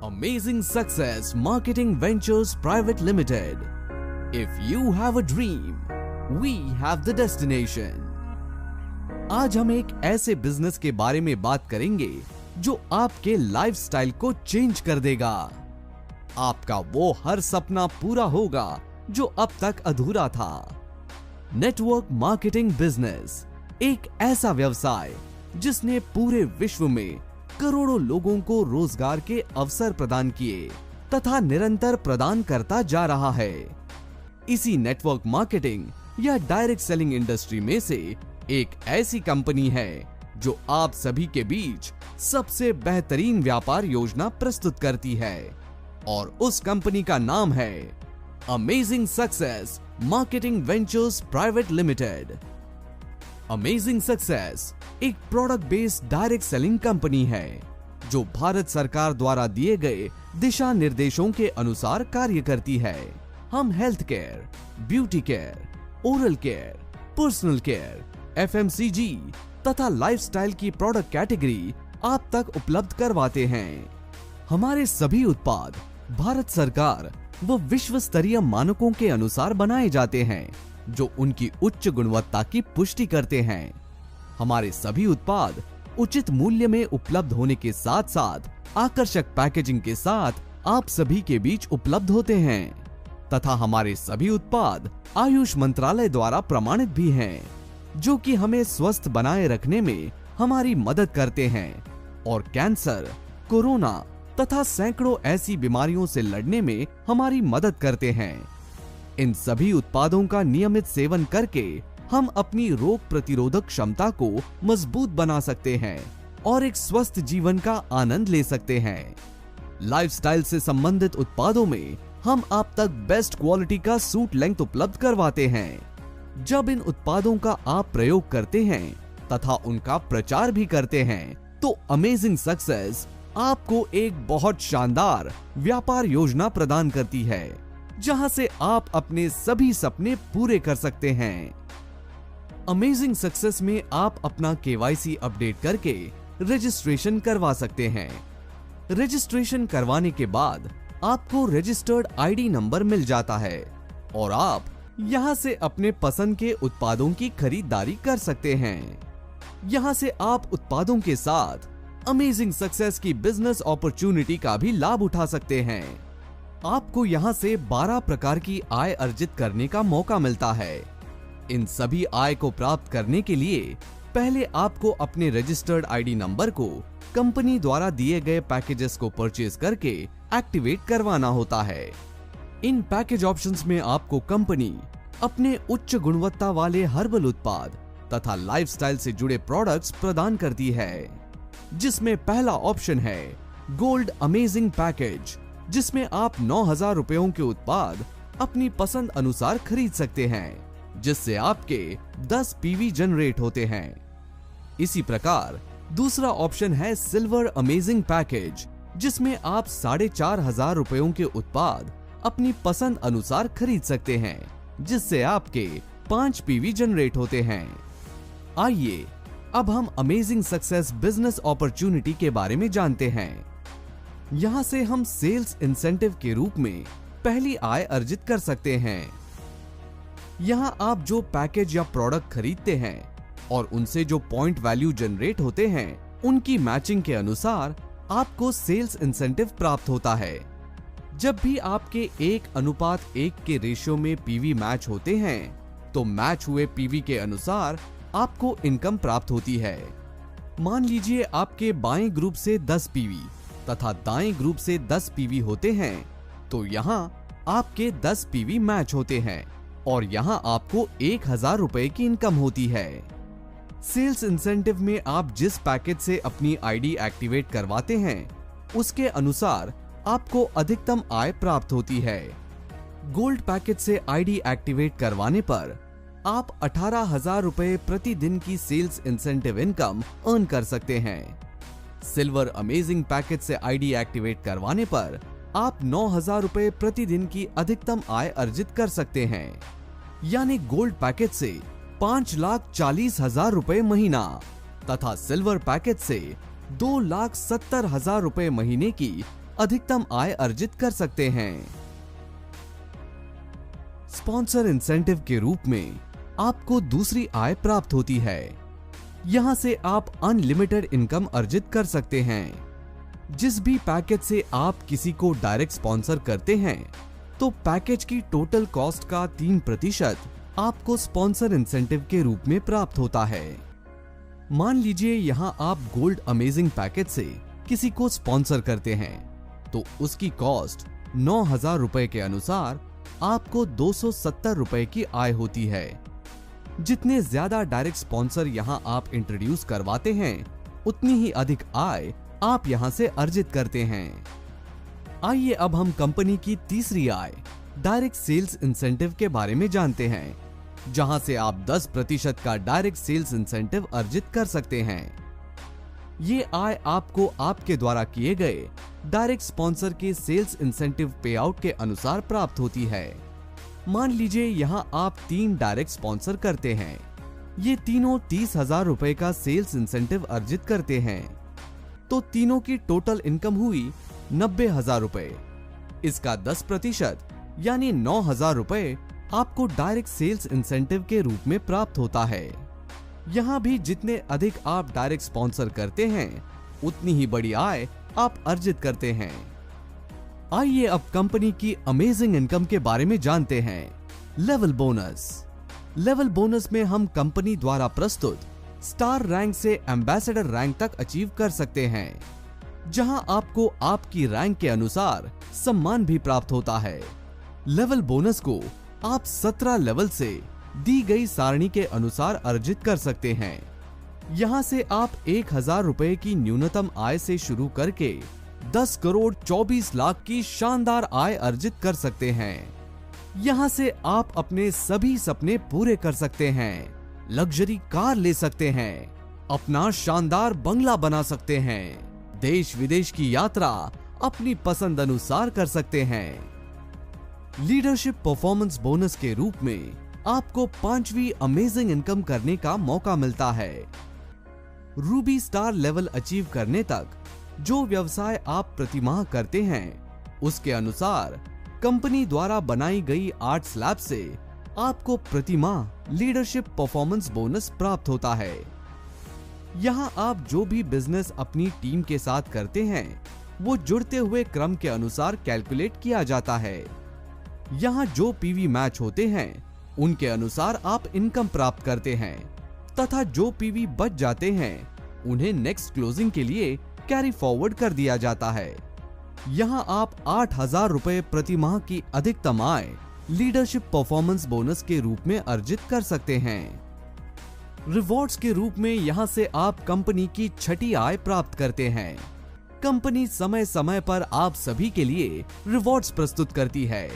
Amazing Success Marketing Ventures Private Limited. If you have a dream, we have the destination. आज हम एक ऐसे business के बारे में बात करेंगे जो आपके लाइफस्टाइल को चेंज कर देगा। आपका वो हर सपना पूरा होगा जो अब तक अधूरा था। नेटवर्क मार्केटिंग बिजनेस एक ऐसा व्यवसाय जिसने पूरे विश्व में करोड़ों लोगों को रोजगार के अवसर प्रदान किए तथा निरंतर प्रदान करता जा रहा है। इसी नेटवर्क मार्केटिंग या डायरेक्ट सेलिंग इंडस्ट्री में से एक ऐसी कंपनी है जो आप सभी के बीच सबसे बेहतरीन व्यापार योजना प्रस्तुत करती है और उस कंपनी का नाम है amazing success marketing ventures private limited. Amazing success एक product based direct selling company है जो भारत सरकार द्वारा दिए गए दिशा निर्देशों के अनुसार कार्य करती है। हम health care, beauty care, oral care, personal care, FMCG तथा लाइफस्टाइल की प्रोडक्ट कैटेगरी आप तक उपलब्ध करवाते हैं। हमारे सभी उत्पाद भारत सरकार व विश्व स्तरीय मानकों के अनुसार बनाए जाते हैं जो उनकी उच्च गुणवत्ता की पुष्टि करते हैं। हमारे सभी उत्पाद उचित मूल्य में उपलब्ध होने के साथ साथ आकर्षक पैकेजिंग के साथ आप सभी के बीच उपलब्ध होते हैं तथा हमारे सभी उत्पाद आयुष मंत्रालय द्वारा प्रमाणित भी हैं, जो कि हमें स्वस्थ बनाए रखने में हमारी मदद करते हैं और कैंसर, कोरोना तथा सैकड़ों ऐसी बीमारियों से लड़ने में हमारी मदद करते हैं। इन सभी उत्पादों का नियमित सेवन करके हम अपनी रोग प्रतिरोधक क्षमता को मजबूत बना सकते हैं और एक स्वस्थ जीवन का आनंद ले सकते हैं। लाइफस्टाइल से संबंधित उत्पादों में हम आप तक बेस्ट क्वालिटी का सूट लेंथ उपलब्ध करवाते हैं। जब इन उत्पादों का आप प्रयोग करते हैं तथा उनका प्रचार भी करते हैं तो अमेजिंग सक्सेस आपको एक बहुत शानदार व्यापार योजना प्रदान करती है जहां से आप अपने सभी सपने पूरे कर सकते हैं। अमेजिंग सक्सेस में आप अपना KYC अपडेट करके रजिस्ट्रेशन करवा सकते हैं। रजिस्ट्रेशन करवाने के बाद आपको रजिस्टर्ड ID नंबर मिल जाता है और आप यहां से अपने पसंद के उत्पादों की खरीदारी कर सकते हैं। यहां से आप उत्पादों के साथ अमेजिंग सक्सेस की बिजनेस अपॉर्चुनिटी का भी लाभ उठा सकते हैं। आपको यहां से 12 प्रकार की आय अर्जित करने का मौका मिलता है। इन सभी आय को प्राप्त करने के लिए पहले आपको अपने रजिस्टर्ड ID नंबर को कंपनी द्वारा दिए गए पैकेजेस को परचेज करके एक्टिवेट करवाना होता है। इन पैकेज ऑप्शंस में आपको कंपनी अपने उच्च गुणवत्ता वाले हर्बल उत्पाद तथा लाइफस्टाइल से जुड़े प्रोडक्ट्स प्रदान करती है, जिसमें पहला ऑप्शन है गोल्ड अमेजिंग पैकेज, जिसमें आप 9,000 रुपयों के उत्पाद अपनी पसंद अनुसार खरीद सकते हैं, जिससे आपके 10 PV जनरेट होते हैं। इसी प्रकार दूसरा ऑप्शन है सिल्वर अमेजिंग पैकेज, जिसमें आप 4,500 रुपयों के उत्पाद अपनी पसंद अनुसार खरीद सकते हैं, जिससे आपके 5 PV जनरेट होते हैं। आइए अब हम अमेजिंग सक्सेस बिजनेस अपॉर्चुनिटी के बारे में जानते हैं। यहां से हम सेल्स इंसेंटिव के रूप में पहली आय अर्जित कर सकते हैं। यहां आप जो पैकेज या प्रोडक्ट खरीदते हैं और उनसे जो पॉइंट वैल्यू जनरेट होते हैं, उनकी मैचिंग के अनुसार आपको सेल्स इंसेंटिव प्राप्त होता है। जब भी आपके 1:1 के रेशियो में PV मैच होते हैं तो मैच हुए PV के अनुसार आपको इनकम प्राप्त होती है। मान लीजिए आपके बाएं ग्रुप से 10 PV तथा दाएं ग्रुप से 10 PV होते हैं तो यहाँ आपके 10 PV मैच होते हैं और यहाँ आपको 1,000 रुपए की इनकम होती है। सेल्स इंसेंटिव में आप जिस पैकेज से अपनी ID एक्टिवेट करवाते हैं उसके अनुसार आपको अधिकतम आय प्राप्त होती है। गोल्ड पैकेज से ID एक्टिवेट करवाने पर आप 18,000 रुपए प्रतिदिन की सेल्स इंसेंटिव इनकम अर्न कर सकते हैं। सिल्वर अमेजिंग पैकेज से ID एक्टिवेट करवाने पर आप 9,000 रुपए प्रतिदिन की अधिकतम आय अर्जित कर सकते हैं, यानी गोल्ड पैकेज से 5,40,000 रुपए महीना तथा सिल्वर पैकेज से 2,70,000 रुपए महीने की अधिकतम आय अर्जित कर सकते हैं। स्पॉन्सर इंसेंटिव के रूप में आपको दूसरी आय प्राप्त होती है। यहां से आप अनलिमिटेड इनकम अर्जित कर सकते हैं। जिस भी पैकेज से आप किसी को डायरेक्ट स्पॉन्सर करते हैं तो पैकेज की टोटल कॉस्ट का 3% आपको स्पॉन्सर इंसेंटिव के रूप में प्राप्त होता है। मान लीजिए यहां आप गोल्ड अमेजिंग पैकेज से किसी को स्पॉन्सर करते हैं तो उसकी कॉस्ट 9,000 रुपए के अनुसार आपको 270 रुपए की आय होती है। जितने ज्यादा डायरेक्ट स्पॉन्सर यहां आप इंट्रोड्यूस करवाते हैं उतनी ही अधिक आय आप यहां से अर्जित करते हैं। आइए अब हम कंपनी की तीसरी आय डायरेक्ट सेल्स इंसेंटिव के बारे में जानते हैं, जहां से आप 10% का डायरेक्ट सेल्स इंसेंटिव अर्जित कर सकते हैं। ये आय आपको आपके द्वारा किए गए डायरेक्ट स्पॉन्सर के सेल्स इंसेंटिव पे आउट के अनुसार प्राप्त होती है। मान लीजिए यहां आप 3 डायरेक्ट स्पॉन्सर करते हैं। ये तीनों 30,000 रुपए का सेल्स इंसेंटिव अर्जित करते हैं, तो तीनों की टोटल इनकम हुई 90,000 रुपए। इसका 10% यानी 9,000 रुपए आपको डायरेक्ट सेल्स इंसेंटिव के रूप में प्राप्त होता है। यहां भी जितने अधिक आप डायरेक्ट स्पॉन्सर करते हैं उतनी ही बड़ी आय आप अर्जित करते हैं। आइए अब कंपनी की अमेजिंग इनकम के बारे में जानते हैं। Level bonus. लेवल बोनस में हम कंपनी द्वारा प्रस्तुत स्टार रैंक से एम्बेसडर रैंक तक अचीव कर सकते हैं, जहां आपको आपकी रैंक के अनुसार सम्मान भी प्राप्त होता है। लेवल बोनस को आप 17 लेवल से दी गई सारणी के अनुसार अर्जित कर सकते हैं। यहां से आप 1,000 रुपए की न्यूनतम आय से शुरू करके 10 करोड़ 24 लाख की शानदार आय अर्जित कर सकते हैं। यहां से आप अपने सभी सपने पूरे कर सकते हैं, लग्जरी कार ले सकते हैं, अपना शानदार बंगला बना सकते हैं, देश विदेश की यात्रा अपनी पसंद अनुसार कर सकते हैं। लीडरशिप परफॉर्मेंस बोनस के रूप में आपको 5वीं अमेजिंग इनकम करने का मौका मिलता है। रूबी स्टार लेवल अचीव करने तक जो व्यवसाय आप प्रतिमाह करते हैं उसके अनुसार कंपनी द्वारा बनाई गई 8 स्लैब से आपको प्रतिमाह लीडरशिप परफॉर्मेंस बोनस प्राप्त होता है। यहाँ आप जो भी बिजनेस अपनी टीम के साथ करते हैं वो जुड़ते हुए क्रम के अनुसार कैलकुलेट किया जाता है। यहाँ जो पीवी मैच होते हैं उनके अनुसार आप इनकम प्राप्त करते हैं तथा जो पीवी बच जाते हैं उन्हें नेक्स्ट क्लोजिंग के लिए कैरी फॉरवर्ड कर दिया जाता है। यहाँ आप 8,000 रुपए प्रति माह की अधिकतम आय लीडरशिप परफॉर्मेंस बोनस के रूप में अर्जित कर सकते हैं। रिवॉर्ड्स के रूप में यहाँ से आप कंपनी की 6ठी आय प्राप्त करते हैं। कंपनी समय समय पर आप सभी के लिए रिवॉर्ड्स प्रस्तुत करती है,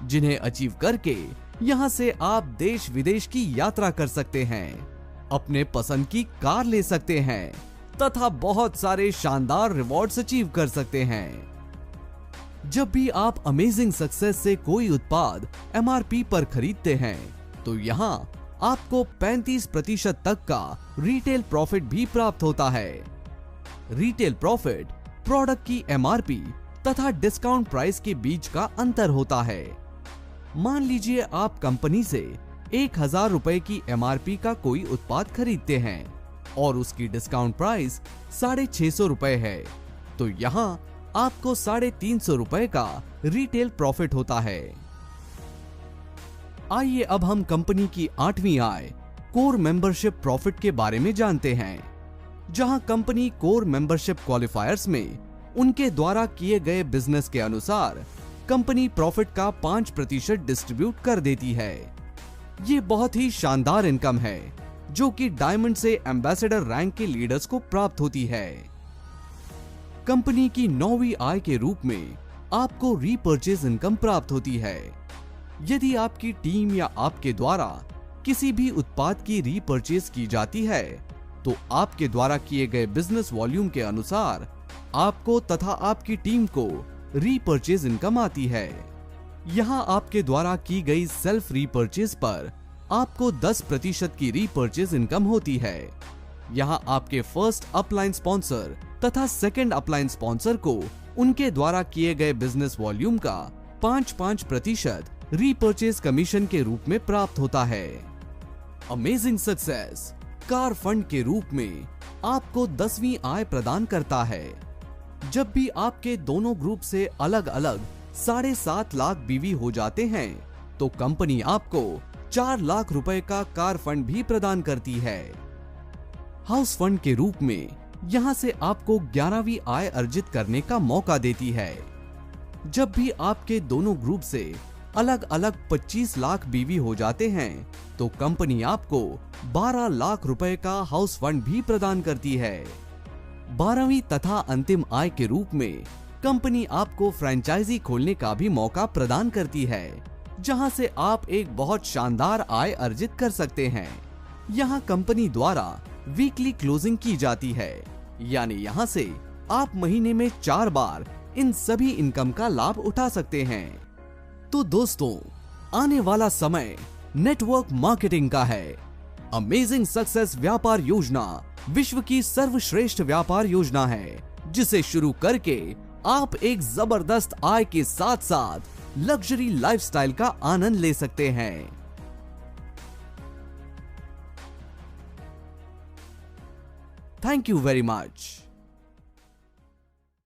जिन्हें अचीव करके यहाँ से आप देश विदेश की यात्रा कर सकते हैं, अपने पसंद की कार ले सकते हैं तथा बहुत सारे शानदार रिवॉर्ड्स अचीव कर सकते हैं। जब भी आप अमेजिंग सक्सेस से कोई उत्पाद एमआरपी पर खरीदते हैं तो यहाँ आपको 35% तक का रिटेल प्रॉफिट भी प्राप्त होता है। रिटेल प्रॉफिट प्रोडक्ट की एमआरपी तथा डिस्काउंट प्राइस के बीच का अंतर होता है। मान लीजिए आप कंपनी से 1,000 रुपए की एमआरपी का कोई उत्पाद खरीदते हैं और उसकी डिस्काउंट प्राइस 650 रुपए है, तो यहाँ आपको 350 रुपए का रिटेल प्रॉफिट होता है। आइए अब हम कंपनी की 8वीं आय कोर मेंबरशिप प्रॉफिट के बारे में जानते हैं, जहां कंपनी कोर मेंबरशिप क्वालिफायर्स में उनके द्वारा किए गए बिजनेस के अनुसार कंपनी प्रॉफिट का 5% डिस्ट्रीब्यूट कर देती है। ये बहुत ही शानदार इनकम है जो कि डायमंड से एम्बेसडर रैंक के लीडर्स को प्राप्त होती है। कंपनी की 9वीं आय के रूप में आपको रीपर्चेज इनकम प्राप्त होती है। यदि आपकी टीम या आपके द्वारा किसी भी उत्पाद की रीपर्चेज की जाती है तो आपके द्वारा किए गए बिजनेस वॉल्यूम के अनुसार आपको तथा आपकी टीम को रीपर्चेज इनकम आती है। यहाँ आपके द्वारा की गई सेल्फ रीपर्चेज पर आपको 10% की रीपर्चेज इनकम होती है। यहाँ आपके फर्स्ट अपलाइन स्पॉन्सर तथा सेकंड अपलाइन स्पॉन्सर को उनके द्वारा किए गए बिजनेस वॉल्यूम का 5% रीपर्चेज कमीशन के रूप में प्राप्त होता है। अमेजिंग सक्सेस कार फंड के रूप में आपको 10वीं आय प्रदान करता है। जब भी आपके दोनों ग्रुप से अलग अलग 7.5 लाख बीवी हो जाते हैं तो कंपनी आपको 4 लाख रुपए का कार फंड भी प्रदान करती है। हाउस फंड के रूप में यहां से आपको 11वीं आय अर्जित करने का मौका देती है। जब भी आपके दोनों ग्रुप से अलग अलग 25 लाख बीवी हो जाते हैं तो कंपनी आपको 12 लाख रुपए का हाउस फंड भी प्रदान करती है। 12वीं तथा अंतिम आय के रूप में कंपनी आपको फ्रेंचाइजी खोलने का भी मौका प्रदान करती है, जहां से आप एक बहुत शानदार आय अर्जित कर सकते हैं। यहां कंपनी द्वारा वीकली क्लोजिंग की जाती है, यानी यहां से आप महीने में 4 बार इन सभी इनकम का लाभ उठा सकते हैं। तो दोस्तों, आने वाला समय नेटवर्क मार्केटिंग का है। अमेजिंग सक्सेस व्यापार योजना विश्व की सर्वश्रेष्ठ व्यापार योजना है, जिसे शुरू करके आप एक जबरदस्त आय के साथ साथ लग्जरी लाइफस्टाइल का आनंद ले सकते हैं। Thank you very much.